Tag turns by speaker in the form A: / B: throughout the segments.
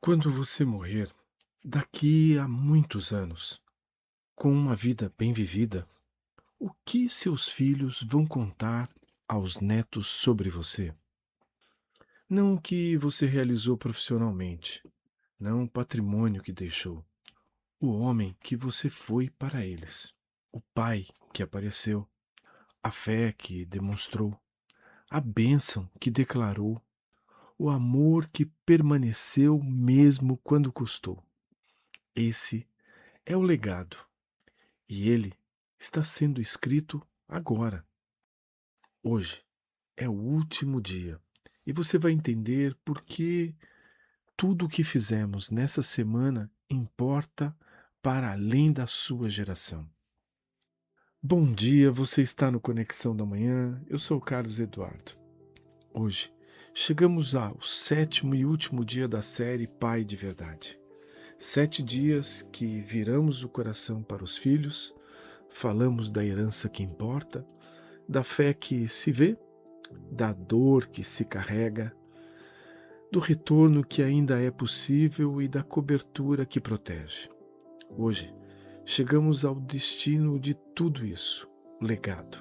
A: Quando você morrer, daqui a muitos anos, com uma vida bem vivida, o que seus filhos vão contar aos netos sobre você? Não o que você realizou profissionalmente, não o patrimônio que deixou, o homem que você foi para eles, o pai que apareceu, a fé que demonstrou, a bênção que declarou, o amor que permaneceu mesmo quando custou. Esse é o legado. E ele está sendo escrito agora. Hoje é o último dia. E você vai entender por que tudo o que fizemos nessa semana importa para além da sua geração. Bom dia, você está no Conexão da Manhã. Eu sou o Carlos Eduardo. Hoje chegamos ao sétimo e último dia da série Pai de Verdade. 7 dias que viramos o coração para os filhos, falamos da herança que importa, da fé que se vê, da dor que se carrega, do retorno que ainda é possível e da cobertura que protege. Hoje, chegamos ao destino de tudo isso, o legado.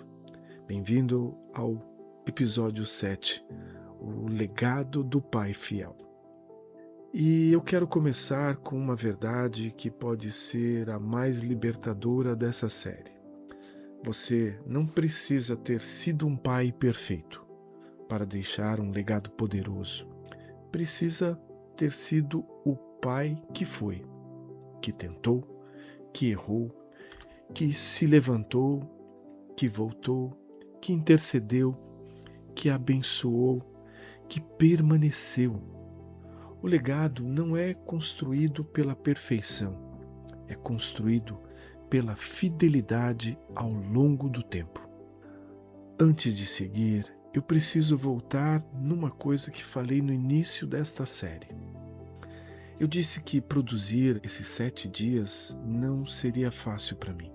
A: Bem-vindo ao episódio 7, o legado do Pai Fiel. E eu quero começar com uma verdade que pode ser a mais libertadora dessa série. Você não precisa ter sido um pai perfeito para deixar um legado poderoso. Precisa ter sido o pai que foi, que tentou, que errou, que se levantou, que voltou, que intercedeu, que abençoou, que permaneceu. O legado não é construído pela perfeição, é construído pela fidelidade ao longo do tempo. Antes de seguir, eu preciso voltar numa coisa que falei no início desta série. Eu disse que produzir esses 7 dias não seria fácil para mim,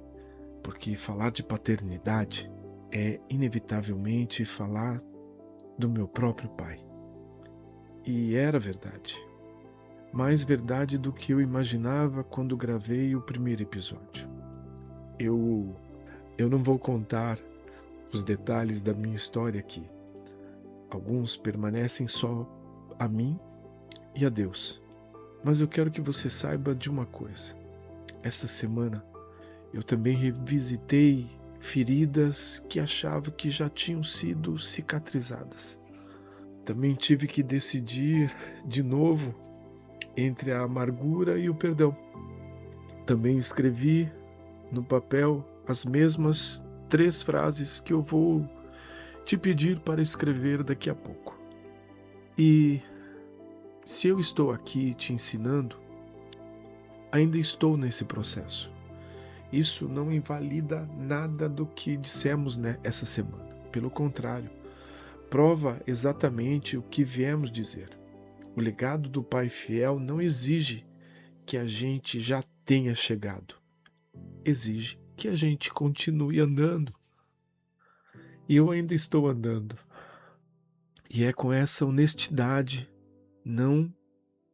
A: porque falar de paternidade é inevitavelmente falar do meu próprio pai. E era verdade. Mais verdade do que eu imaginava quando gravei o primeiro episódio. Eu não vou contar os detalhes da minha história aqui. Alguns permanecem só a mim e a Deus. Mas eu quero que você saiba de uma coisa. Essa semana eu também revisitei feridas que achava que já tinham sido cicatrizadas. Também tive que decidir de novo entre a amargura e o perdão. Também escrevi no papel as mesmas 3 frases que eu vou te pedir para escrever daqui a pouco. E se eu estou aqui te ensinando, ainda estou nesse processo. Isso não invalida nada do que dissemos essa semana. Pelo contrário, prova exatamente o que viemos dizer. O legado do Pai Fiel não exige que a gente já tenha chegado. Exige que a gente continue andando. E eu ainda estou andando. E é com essa honestidade, não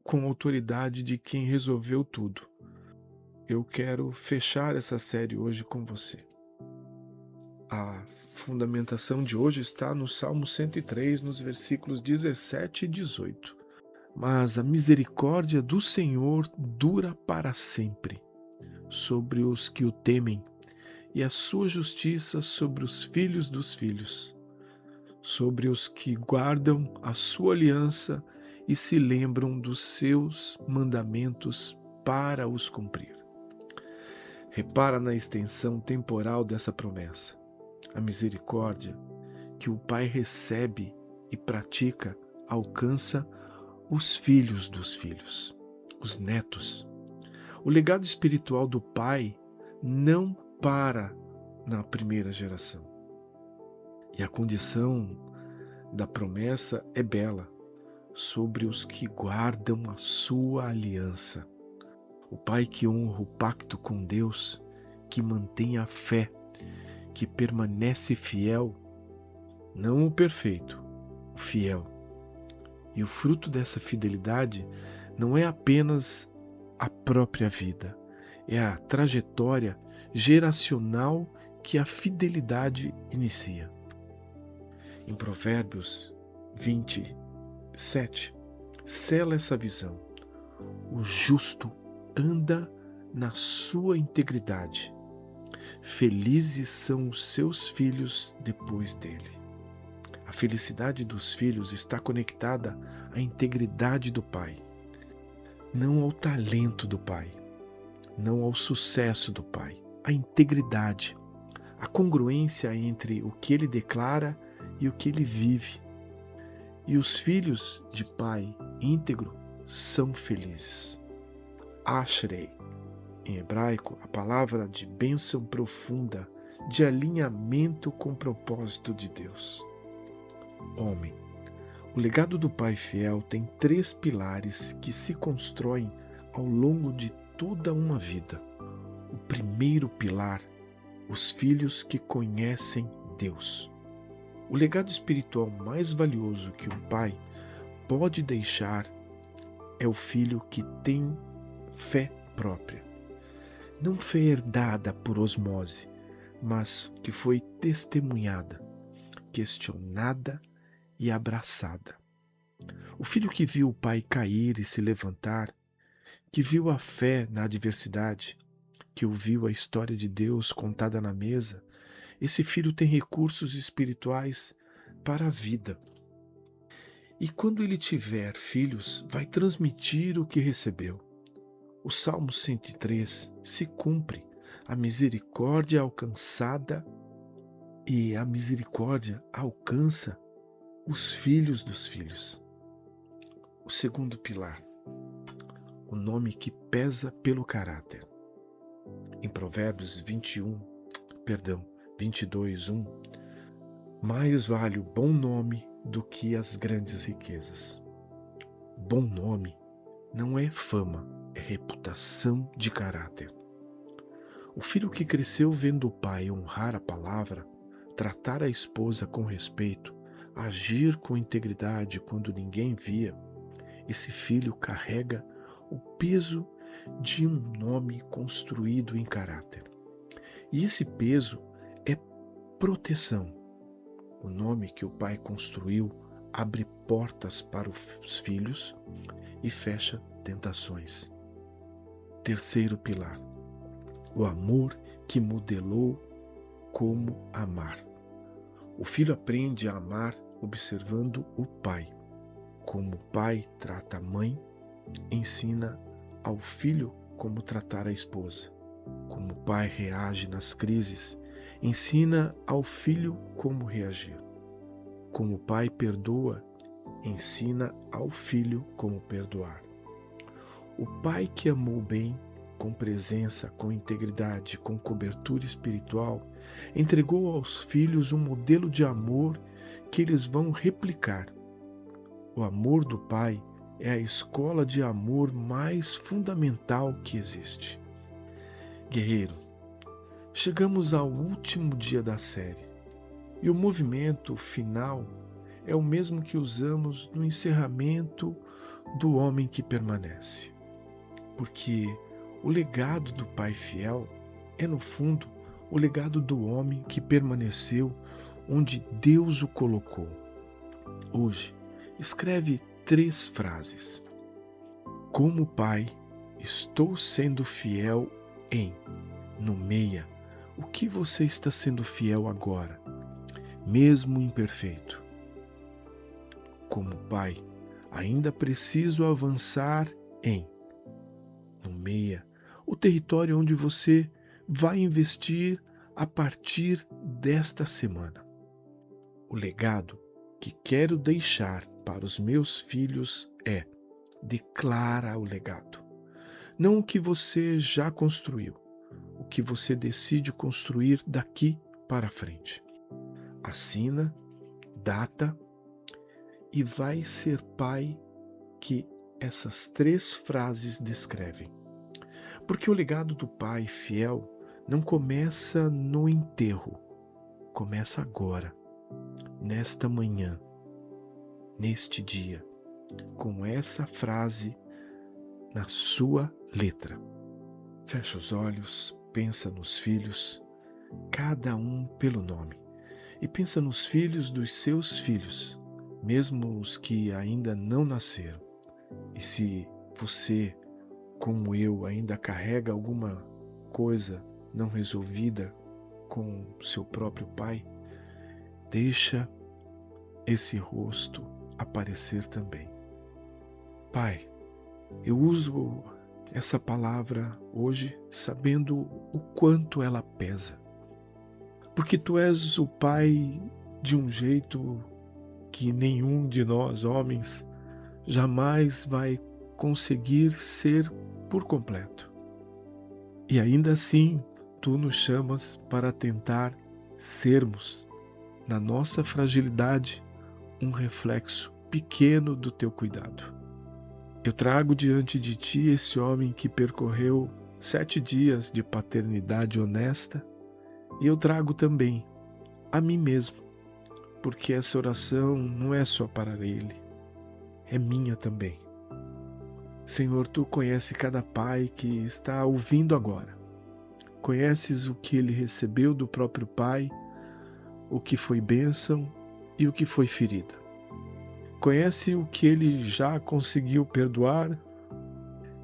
A: com a autoridade de quem resolveu tudo. Eu quero fechar essa série hoje com você. A fundamentação de hoje está no Salmo 103, nos versículos 17 e 18. Mas a misericórdia do Senhor dura para sempre, sobre os que o temem, e a sua justiça sobre os filhos dos filhos, sobre os que guardam a sua aliança e se lembram dos seus mandamentos para os cumprir. Repara na extensão temporal dessa promessa. A misericórdia que o Pai recebe e pratica alcança os filhos dos filhos, os netos. O legado espiritual do Pai não para na primeira geração. E a condição da promessa é bela, sobre os que guardam a sua aliança. O Pai que honra o pacto com Deus, que mantém a fé, que permanece fiel, não o perfeito, o fiel. E o fruto dessa fidelidade não é apenas a própria vida, é a trajetória geracional que a fidelidade inicia. Em Provérbios 27, sela essa visão. O justo anda na sua integridade. Felizes são os seus filhos depois dele. A felicidade dos filhos está conectada à integridade do pai, não ao talento do pai, não ao sucesso do pai, à integridade, a congruência entre o que ele declara e o que ele vive. E os filhos de pai íntegro são felizes. Ashrei, em hebraico, a palavra de bênção profunda, de alinhamento com o propósito de Deus. Homem, o legado do pai fiel tem 3 pilares que se constroem ao longo de toda uma vida. O primeiro pilar, os filhos que conhecem Deus. O legado espiritual mais valioso que um pai pode deixar é o filho que tem fé própria. Não fé herdada por osmose, mas que foi testemunhada, questionada e abraçada. O filho que viu o pai cair e se levantar, que viu a fé na adversidade, que ouviu a história de Deus contada na mesa, esse filho tem recursos espirituais para a vida. E quando ele tiver filhos, vai transmitir o que recebeu. O Salmo 103 se cumpre, a misericórdia alcançada e a misericórdia alcança os filhos dos filhos. O segundo pilar, o nome que pesa pelo caráter. Em Provérbios 22:1, mais vale o bom nome do que as grandes riquezas. Bom nome não é fama, é reputação de caráter. O filho que cresceu vendo o pai honrar a palavra, tratar a esposa com respeito, agir com integridade quando ninguém via, esse filho carrega o peso de um nome construído em caráter. E esse peso é proteção. O nome que o pai construiu abre portas para os filhos e fecha tentações. Terceiro pilar, o amor que modelou como amar. O filho aprende a amar observando o pai. Como o pai trata a mãe, ensina ao filho como tratar a esposa. Como o pai reage nas crises, ensina ao filho como reagir. Como o pai perdoa, ensina ao filho como perdoar. O pai que amou bem, com presença, com integridade, com cobertura espiritual, entregou aos filhos um modelo de amor que eles vão replicar. O amor do pai é a escola de amor mais fundamental que existe. Guerreiro, chegamos ao último dia da série e o movimento final é o mesmo que usamos no encerramento do Homem que Permanece. Porque o legado do pai fiel é, no fundo, o legado do homem que permaneceu onde Deus o colocou. Hoje, escreve 3 frases. Como pai, estou sendo fiel em. Nomeia o que você está sendo fiel agora, mesmo imperfeito. Como pai, ainda preciso avançar em. Nomeia o território onde você vai investir a partir desta semana. O legado que quero deixar para os meus filhos é: declara o legado. Não o que você já construiu, o que você decide construir daqui para frente. Assina, data e vai ser pai que essas 3 frases descrevem. Porque o legado do pai fiel não começa no enterro, começa agora, nesta manhã, neste dia, com essa frase na sua letra. Fecha os olhos, pensa nos filhos, cada um pelo nome, e pensa nos filhos dos seus filhos, mesmo os que ainda não nasceram. E se você, como eu, ainda carrega alguma coisa não resolvida com seu próprio pai, deixa esse rosto aparecer também. Pai, eu uso essa palavra hoje sabendo o quanto ela pesa, porque Tu és o Pai de um jeito que nenhum de nós, homens, jamais vai conseguir ser por completo. E ainda assim, Tu nos chamas para tentar sermos, na nossa fragilidade, um reflexo pequeno do Teu cuidado. Eu trago diante de Ti esse homem que percorreu 7 dias de paternidade honesta, e eu trago também a mim mesmo, porque essa oração não é só para ele, é minha também. Senhor, Tu conheces cada pai que está ouvindo agora. Conheces o que ele recebeu do próprio pai, o que foi bênção e o que foi ferida. Conhece o que ele já conseguiu perdoar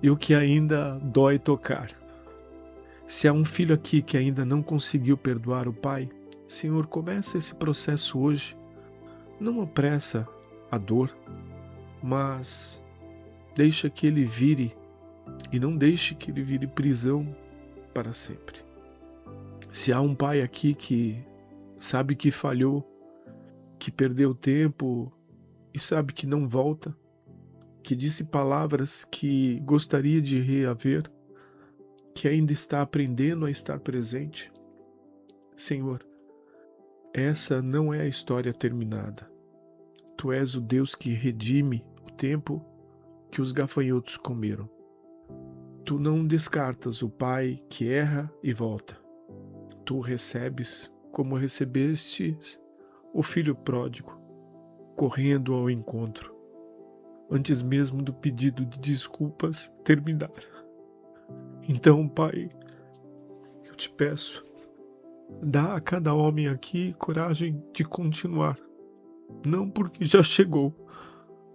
A: e o que ainda dói tocar. Se há um filho aqui que ainda não conseguiu perdoar o pai, Senhor, começa esse processo hoje. Não apressa a dor, mas deixa que ele vire, e não deixe que ele vire prisão para sempre. Se há um pai aqui que sabe que falhou, que perdeu tempo e sabe que não volta, que disse palavras que gostaria de reaver, que ainda está aprendendo a estar presente, Senhor, essa não é a história terminada. Tu és o Deus que redime o tempo que os gafanhotos comeram. Tu não descartas o pai que erra e volta. Tu recebes como recebestes o filho pródigo, correndo ao encontro, antes mesmo do pedido de desculpas terminar. Então, Pai, eu te peço, dá a cada homem aqui coragem de continuar, não porque já chegou,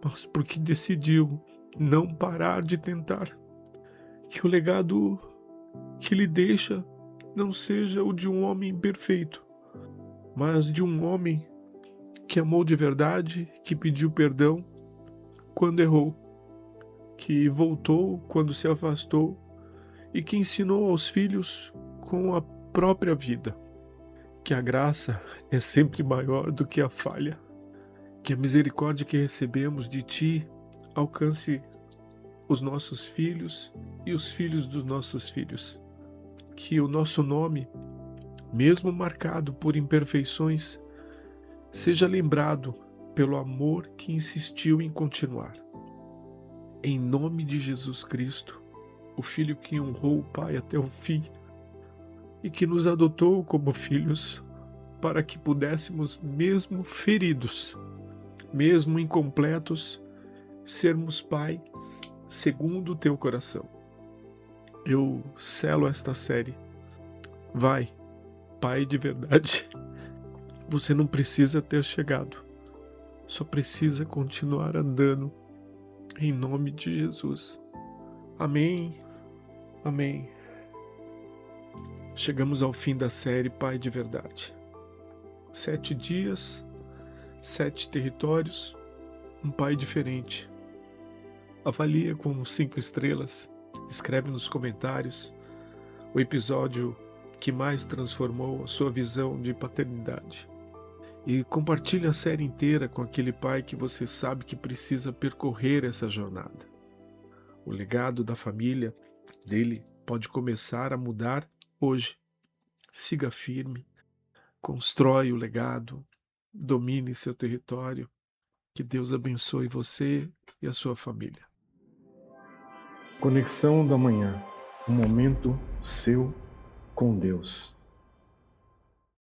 A: mas porque decidiu não parar de tentar. Que o legado que lhe deixa não seja o de um homem perfeito, mas de um homem que amou de verdade, que pediu perdão quando errou, que voltou quando se afastou e que ensinou aos filhos com a própria vida. Que a graça é sempre maior do que a falha. Que a misericórdia que recebemos de Ti alcance os nossos filhos e os filhos dos nossos filhos. Que o nosso nome, mesmo marcado por imperfeições, seja lembrado pelo amor que insistiu em continuar. Em nome de Jesus Cristo, o Filho que honrou o Pai até o fim e que nos adotou como filhos para que pudéssemos, mesmo feridos, mesmo incompletos, sermos Pai segundo o Teu coração. Eu selo esta série. Vai, Pai de verdade. Você não precisa ter chegado, só precisa continuar andando, em nome de Jesus. Amém, amém. Chegamos ao fim da série Pai de Verdade. 7 dias, 7 territórios, um pai diferente. Avalia com 5 estrelas, escreve nos comentários o episódio que mais transformou a sua visão de paternidade. E compartilhe a série inteira com aquele pai que você sabe que precisa percorrer essa jornada. O legado da família dele pode começar a mudar hoje. Siga firme, constrói o legado, domine seu território. Que Deus abençoe você e a sua família. Conexão da Manhã, um momento seu com Deus.